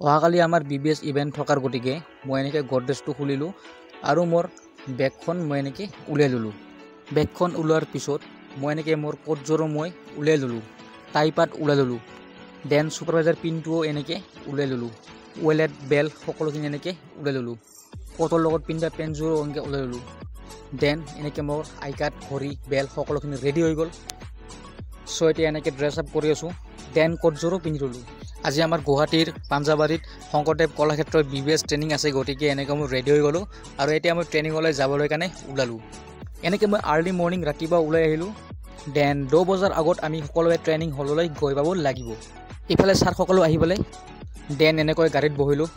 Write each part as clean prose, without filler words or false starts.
অহাকালি আমাৰ BBS event থকাৰ গতিকে মই এনেকৈ গডৰেজটো খুলিলোঁ আৰু মোৰ বেগখন মই এনেকৈ উলিয়াই ল'লোঁ। বেগখন ওলোৱাৰ পিছত মই এনেকৈ মোৰ কোটযোৰো মই উলিয়াই ল'লোঁ, টাই পাত উলিয়াই ল'লোঁ, দেন ছুপাৰভাইজাৰ পিনটোও এনেকৈ উলিয়াই ল'লোঁ, ৱালেট বেল্ট সকলোখিনি এনেকৈ উলিয়াই ল'লোঁ, কোটৰ লগত পিন্ধা পেনযোৰো এনেকৈ উলিয়াই ল'লোঁ। দেন এনেকৈ মোৰ আই কাৰ্ড ঘড়ী বেল্ট সকলোখিনি ৰেডি হৈ গ'ল। চ' এতিয়া এনেকৈ ড্ৰেছ আপ কৰি আছোঁ, দেন কোটযোৰো পিন্ধি ল'লোঁ। আজি আমাৰ গুৱাহাটীৰ পাঞ্জাবাৰীত শংকৰদেৱ কলাক্ষেত্ৰৰ BBS ট্ৰেইনিং আছে, গতিকে এনেকৈ মই ৰেডি হৈ গ'লোঁ আৰু এতিয়া মই ট্ৰেইনিঙলৈ যাবলৈ কাৰণে ওলালোঁ। এনেকৈ মই আৰ্লি মৰ্ণিং ৰাতিপুৱা ওলাই আহিলোঁ। দেন 10 বজাৰ আগত আমি সকলোৱে ট্ৰেইনিং হললৈ গৈ পাব লাগিব। ইফালে ছাৰ সকলো আহি পেলাই দেন এনেকৈ গাড়ীত বহিলোঁ।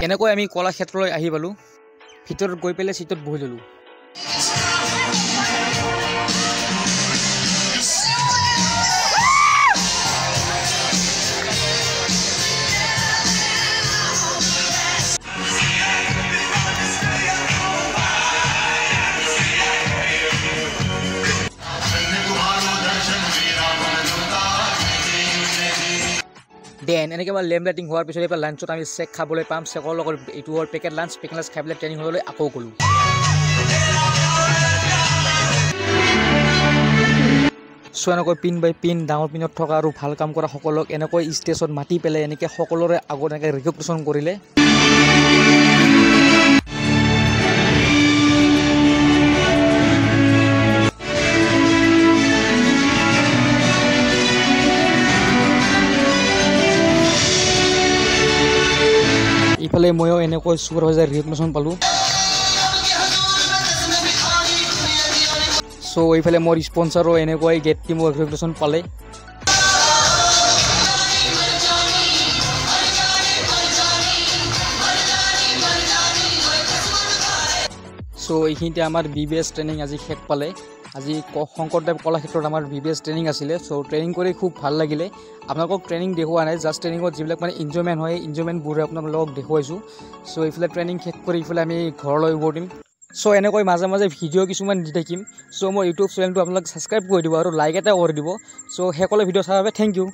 এনেকৈ আমি কলাক্ষেত্ৰলৈ আহি পালোঁ। ভিতৰত গৈ পেলাই চিটত বহি ল'লোঁ। দেন এনেকৈ আমাৰ লেম্প লাইটিং হোৱাৰ পিছত এইবাৰ লাঞ্চত আমি চেক খাবলৈ পাম। চেকৰ লগত এইটো হ'ল পেকেট লাঞ্চ খাই পেলাই ট্ৰেইনিং হললৈ আকৌ গ'লোঁ। চ' এনেকৈ পিন বাই পিন ডাঙৰ পিনত থকা আৰু ভাল কাম কৰা সকলক এনেকৈ ষ্টেজত মাতি পেলাই এনেকৈ সকলোৰে আগত এনেকৈ ৰিকগনিশ্যন কৰিলে। ইফালে ময়ো এনেকৈ ছুপাৰভাইজাৰ ৰিকগনিশ্যন পালোঁ। চ' এইফালে মোৰ স্পনচাৰো এনেকৈ গেট টিমো ৰিকগনিশ্যন পালে। চ' এইখিনিতে আমাৰ BBS ট্ৰেইনিং আজি শেষ পালে। আজি শংকৰদেৱ কলাক্ষেত্ৰত আমাৰ BBS ট্ৰেইনিং আছিলে। চ' ট্ৰেইনিং কৰি খুব ভাল লাগিলে। আপোনালোকক ট্ৰেইনিং দেখুওৱা নাই, জাষ্ট ট্ৰেইনিঙত যিবিলাক মানে ইনজয়মেণ্ট হয় ইনজয়মেণ্টবোৰে আপোনালোকক দেখুৱাইছোঁ। চ' এইফালে ট্ৰেইনিং শেষ কৰি ইফালে আমি ঘৰলৈ উভতিম। চ' এনেকৈ মাজে মাজে ভিডিঅ' কিছুমান দি থাকিম। চ' মোৰ ইউটিউব চেনেলটো আপোনালোকে ছাবস্ক্ৰাইব কৰি দিব আৰু লাইক এটা কৰি দিব। চ' সকলো ভিডিঅ' চাবৰ বাবে থেংক ইউ।